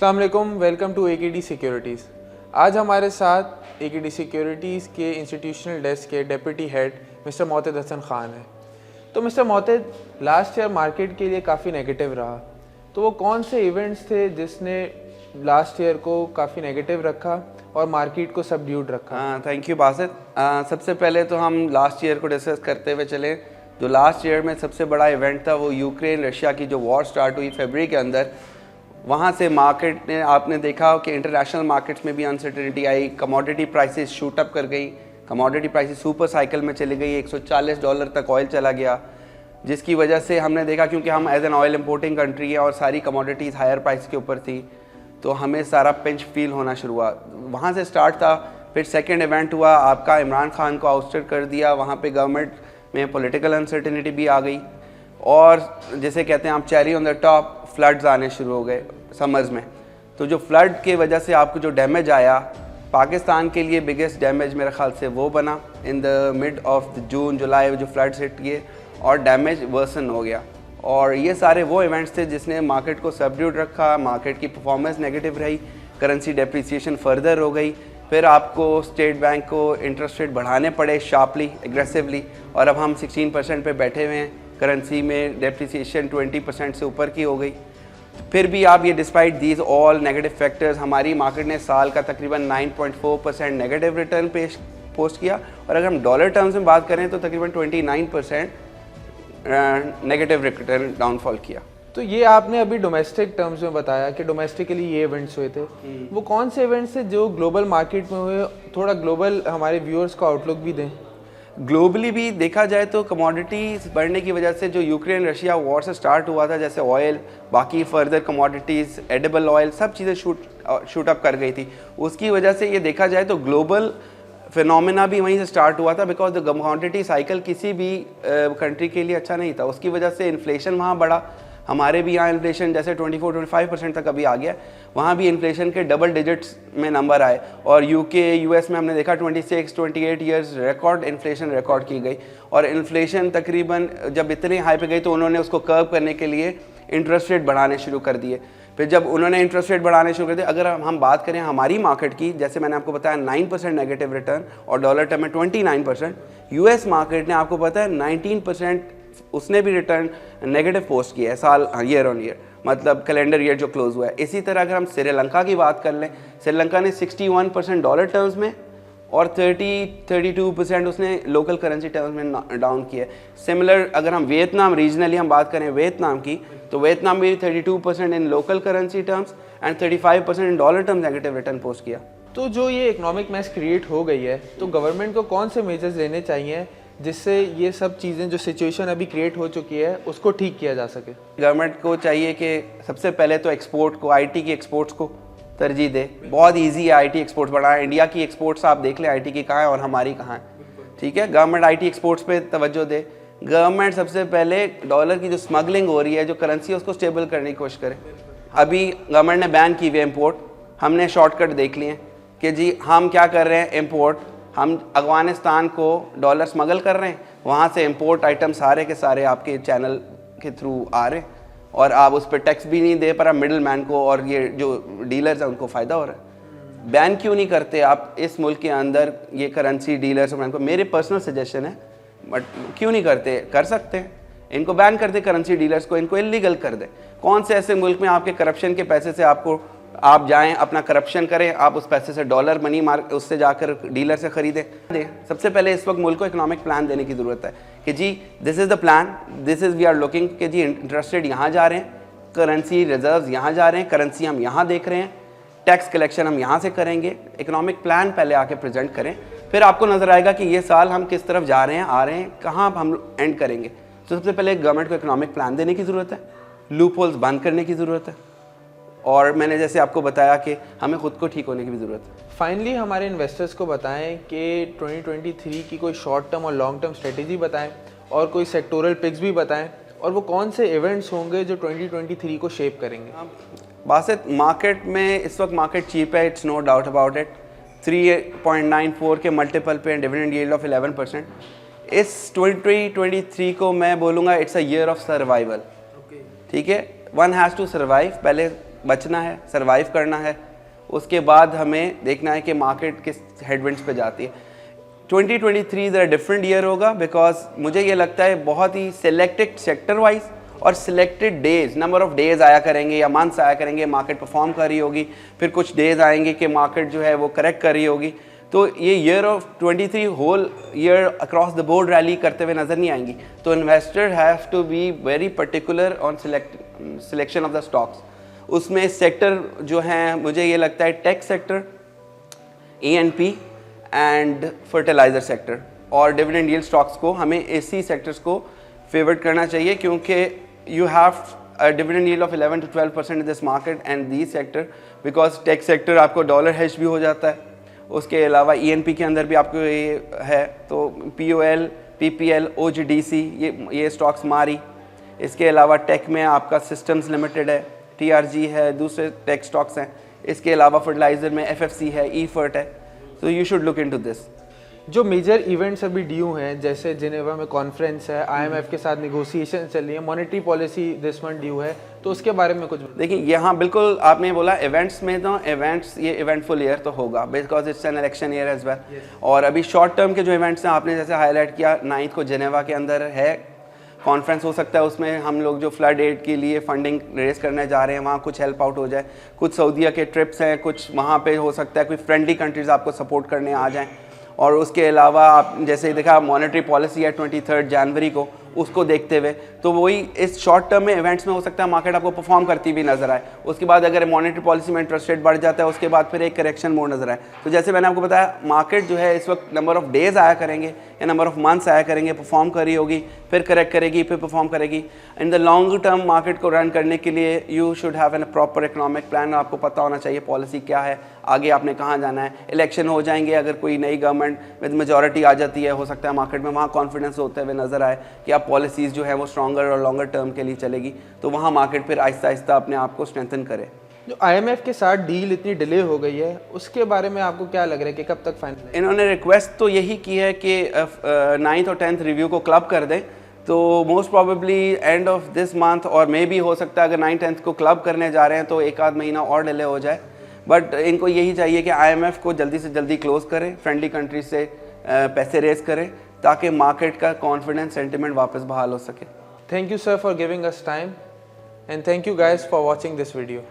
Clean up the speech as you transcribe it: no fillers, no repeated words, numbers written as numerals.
अस्सलाम वालेकुम, welcome to AKD securities. आज हमारे साथ AKD सिक्योरिटीज़ के इंस्टीट्यूशनल डेस्क के deputy head mister Motad Hasan Khan है। तो mister Motad, last year market के लिए काफ़ी नेगेटिव रहा, तो वो कौन से इवेंट्स थे जिसने लास्ट ईयर को काफ़ी नेगेटिव रखा और मार्केट को सबड्यूड रखा? Thank you Basit. सबसे पहले तो हम लास्ट ईयर को डिस्कस करते हुए चले। जो लास्ट ईयर में सबसे बड़ा इवेंट था वो यूक्रेन रशिया की जो वॉर स्टार्ट हुई फरवरी के अंदर, वहाँ से मार्केट ने आपने देखा कि इंटरनेशनल मार्केट्स में भी अनसर्टेनिटी आई, कमोडिटी प्राइसेस शूट अप कर गई, कमोडिटी प्राइसेस सुपर साइकिल में चली गई, $140 तक ऑयल चला गया, जिसकी वजह से हमने देखा क्योंकि हम as an oil importing country है और सारी कमोडिटीज़ हायर प्राइस के ऊपर थी, तो हमें सारा पिंच फील होना शुरू हुआ। वहाँ से स्टार्ट था। फिर सेकेंड इवेंट हुआ, आपका इमरान खान को आउस्टर कर दिया, वहाँ पे गवर्नमेंट में पॉलिटिकल अनसर्टेनिटी भी आ गई और जैसे कहते हैं आप cherry on the top, floods आने शुरू हो गए समर्स में। तो जो फ्लड के वजह से आपको जो डैमेज आया, पाकिस्तान के लिए बिगेस्ट डैमेज मेरे ख्याल से वो बना in the mid of June July, जो फ्लड्स हिट किए और डैमेज वर्सन हो गया। और ये सारे वो इवेंट्स थे जिसने मार्केट को सबड्यूड रखा, मार्केट की परफॉर्मेंस नेगेटिव रही, करेंसी डेप्रिसिएशन फर्दर हो गई। फिर आपको स्टेट बैंक को इंटरेस्ट रेट बढ़ाने पड़े शार्पली, एग्रेसिवली, और अब हम 16% पे बैठे हुए हैं। करेंसी में डेप्रिसिएशन 20% से ऊपर की हो गई। फिर भी आप ये despite these all negative factors, हमारी मार्केट ने साल का तकरीबन 9.4% नेगेटिव रिटर्न पोस्ट किया, और अगर हम डॉलर टर्म्स में बात करें तो तकरीबन 29% नेगेटिव रिटर्न डाउनफॉल किया। तो ये आपने अभी डोमेस्टिक टर्म्स में बताया कि डोमेस्टिकली ये इवेंट्स हुए थे, वो कौन से इवेंट्स थे जो ग्लोबल मार्केट में हुए? थोड़ा ग्लोबल हमारे व्यूअर्स को आउटलुक भी दें। ग्लोबली भी देखा जाए तो कमोडिटीज़ बढ़ने की वजह से जो यूक्रेन रशिया वॉर से स्टार्ट हुआ था, जैसे ऑयल, बाकी फर्दर कमोडिटीज़, एडिबल ऑयल, सब चीज़ें शूट अप कर गई थी। उसकी वजह से ये देखा जाए तो ग्लोबल फिनोमेना भी वहीं से स्टार्ट हुआ था, बिकॉज द कमोडिटी साइकिल किसी भी कंट्री के लिए अच्छा नहीं था। उसकी वजह से इन्फ्लेशन वहाँ बढ़ा। हमारे भी यहाँ इन्फ्लेशन जैसे 24-25% तक अभी आ गया, वहाँ भी इन्फ्लेशन के डबल डिजिट्स में नंबर आए। और यूके यूएस में हमने देखा 26-28 ईयर्स रिकॉर्ड इन्फ्लेशन रिकॉर्ड की गई, और इन्फ्लेशन तकरीबन जब इतने हाई पे गई तो उन्होंने उसको कर्व करने के लिए इंटरेस्ट रेट बढ़ाने शुरू कर दिए। फिर जब उन्होंने इंटरेस्ट रेट बढ़ाने शुरू कर दिए, अगर हम बात करें हमारी मार्केट की, जैसे मैंने आपको बताया 9% नेगेटिव रिटर्न और डॉलर टर्म में 29%, यूएस मार्केट ने आपको पता है 19% उसने भी रिटर्न नेगेटिव पोस्ट किया है साल, ईयर ऑन ईयर, मतलब कैलेंडर ईयर जो क्लोज हुआ है। इसी तरह अगर हम श्रीलंका की बात कर लें, श्रीलंका ने 61% डॉलर टर्म्स में और 32% उसने लोकल करेंसी टर्म्स में डाउन किया है। सिमिलर अगर हम वियतनाम रीजनली हम बात करें वियतनाम की, तो वियतनाम में भी 32% in local currency terms and 35% in dollar terms negative return post किया। तो जो ये इकोनॉमिक मैस क्रिएट हो गई है, तो गवर्नमेंट को कौन से मेजर्स लेने चाहिए जिससे ये सब चीज़ें, जो सिचुएशन अभी क्रिएट हो चुकी है, उसको ठीक किया जा सके? गवर्नमेंट को चाहिए कि सबसे पहले तो एक्सपोर्ट को, आईटी की एक्सपोर्ट्स को तरजीह दे। बहुत इजी है आईटी एक्सपोर्ट्स बढ़ाना। इंडिया की एक्सपोर्ट्स आप देख लें आईटी की कहाँ है और हमारी कहाँ है, ठीक है। गवर्नमेंट आईटी एक्सपोर्ट्स पे तवज्जो दे। गवर्नमेंट सबसे पहले डॉलर की जो स्मगलिंग हो रही है, जो करेंसी है, उसको स्टेबल करने की कोशिश करे। अभी गवर्नमेंट ने बैन की हुई है इम्पोर्ट, हमने शॉर्टकट देख लिए कि जी हम क्या कर रहे हैं, इम्पोर्ट, हम अफगानिस्तान को डॉलर स्मगल कर रहे हैं, वहाँ से इंपोर्ट आइटम सारे के सारे आपके चैनल के थ्रू आ रहे हैं, और आप उस पर टैक्स भी नहीं दे पा रहा मिडिल मैन को, और ये जो डीलर्स हैं उनको फ़ायदा हो रहा है। बैन क्यों नहीं करते आप इस मुल्क के अंदर ये करेंसी डीलर्स को? मेरे पर्सनल सजेशन है, बट क्यों नहीं करते? कर सकते हैं, इनको बैन कर दे, करेंसी डीलर्स को, इनको इलीगल कर दे। कौन से ऐसे मुल्क में आपके करप्शन के पैसे से आप जाएं अपना करप्शन करें, आप उस पैसे से डॉलर मनी मार्क उससे जाकर डीलर से खरीदें? सबसे पहले इस वक्त मुल्क को इकोनॉमिक प्लान देने की ज़रूरत है कि जी this is the plan, this is we are looking कि जी इंटरेस्ट रेट यहाँ जा रहे हैं, करेंसी रिजर्व्स यहाँ जा रहे हैं, करेंसी हम यहाँ देख रहे हैं, टैक्स कलेक्शन हम यहाँ से करेंगे। इकोनॉमिक प्लान पहले आके प्रेजेंट करें, फिर आपको नज़र आएगा कि ये साल हम किस तरफ जा रहे हैं, आ रहे हैं, कहाँ हम एंड करेंगे। तो सबसे पहले गवर्नमेंट को इकोनॉमिक प्लान देने की ज़रूरत है, लूप होल्स बंद करने की ज़रूरत है, और मैंने जैसे आपको बताया कि हमें खुद को ठीक होने की भी ज़रूरत है। फाइनली हमारे इन्वेस्टर्स को बताएं कि 2023 की कोई शॉर्ट टर्म और लॉन्ग टर्म स्ट्रेटेजी बताएं, और कोई सेक्टोरल पिक्स भी बताएं, और वो कौन से इवेंट्स होंगे जो 2023 को शेप करेंगे। बासित, मार्केट में इस वक्त मार्केट चीप है, it's no doubt about it. 3.94 के मल्टीपल पे, डिविडेंड यील्ड ऑफ 11%। इस 2023 को मैं बोलूँगा it's a year of survival, ठीक है। One has to survive. पहले बचना है, सरवाइव करना है। उसके बाद हमें देखना है कि मार्केट किस हेडविंड्स पे जाती है। 2023 ज़रा डिफरेंट ईयर होगा, बिकॉज मुझे ये लगता है बहुत ही सिलेक्टेड सेक्टर वाइज और selected days, number of days आया करेंगे या मंथ्स आया करेंगे, मार्केट परफॉर्म कर रही होगी, फिर कुछ डेज आएंगे कि मार्केट जो है वो करेक्ट कर रही होगी। तो ये year of 23 whole year across the board rally करते हुए नज़र नहीं आएंगी। तो investor have to be very particular on selection of the stocks. उसमें सेक्टर जो हैं, मुझे ये लगता है tech sector, E&P and fertiliser sector और डिविडेंड यील्ड स्टॉक्स को हमें इसी सेक्टर्स को फेवरेट करना चाहिए, क्योंकि you have a dividend yield of 11 to 12% in this market and these sector, because tech sector आपको डॉलर हेज भी हो जाता है। उसके अलावा E&P के अंदर भी आपको ये है, तो POL, PPL, OGDC ये स्टॉक्स मारी। इसके अलावा टेक में आपका सिस्टम्स लिमिटेड है, TRG है, दूसरे टेक स्टॉक्स हैं। इसके अलावा फर्टिलाइज़र में FFC है, EFERT है। तो you should look into this. जो मेजर इवेंट्स अभी ड्यू हैं, जैसे जिनेवा में कॉन्फ्रेंस है, IMF के साथ नेगोशिएशन चल रही है, monetary policy this month due है, तो उसके बारे में कुछ देखिए। यहाँ बिल्कुल आपने बोला इवेंट्स में, तो इवेंट्स ये इवेंटफुल ईयर तो होगा, because it's an election year as well. और अभी शॉर्ट टर्म के जो इवेंट्स हैं, आपने जैसे हाईलाइट किया, 9 को जिनेवा के अंदर है कॉन्फ्रेंस, हो सकता है उसमें हम लोग जो फ्लड एड के लिए फंडिंग रेज करने जा रहे हैं वहाँ कुछ हेल्प आउट हो जाए। कुछ सऊदीया के ट्रिप्स हैं, कुछ वहाँ पे हो सकता है कोई फ्रेंडली कंट्रीज़ आपको सपोर्ट करने आ जाएँ। और उसके अलावा आप जैसे देखा मॉनेटरी पॉलिसी है 23 जनवरी को, उसको देखते हुए तो वही इस शॉर्ट टर्म में इवेंट्स में हो सकता है मार्केट आपको परफॉर्म करती भी नजर आए। उसके बाद अगर मॉनेटरी पॉलिसी में इंटरेस्ट रेट बढ़ जाता है, उसके बाद फिर एक करेक्शन मोड नजर आए। तो जैसे मैंने आपको बताया, मार्केट जो है इस वक्त नंबर ऑफ डेज आया करेंगे या नंबर ऑफ मंथ्स आया करेंगे, परफॉर्म कर रही होगी, फिर करेक्ट करेगी, फिर परफॉर्म करेगी। In the long term market को रन करने के लिए you should have an proper economic plan. आपको पता होना चाहिए पॉलिसी क्या है, आगे आपने कहाँ जाना है। इलेक्शन हो जाएंगे, अगर कोई नई गवर्नमेंट विद मेजॉरिटी आ जाती है, हो सकता है मार्केट में वहाँ कॉन्फिडेंस होते हुए नजर आए कि आप पॉलिसीज़ जो है वो स्ट्रॉन्गर और लॉन्गर टर्म के लिए चलेगी, तो वहाँ मार्केट फिर आहिस्ता आहिस्ता अपने आप को स्ट्रेंथन करे। जो IMF के साथ डील इतनी डिले हो गई है, उसके बारे में आपको क्या लग रहा है कि कब तक फाइनल? इन्होंने रिक्वेस्ट तो यही की है कि 9th और 10th रिव्यू को क्लब कर दें, तो most probably end of this month, और मे भी हो सकता है अगर 9th-10th को क्लब करने जा रहे हैं तो एक आध महीना और डिले हो जाए। बट इनको यही चाहिए कि IMF को जल्दी से जल्दी क्लोज करें, फ्रेंडली कंट्री से पैसे रेज करें, ताकि मार्केट का कॉन्फिडेंस सेंटिमेंट वापस बहाल हो सके। Thank you sir for giving us time, and thank you guys for watching this video.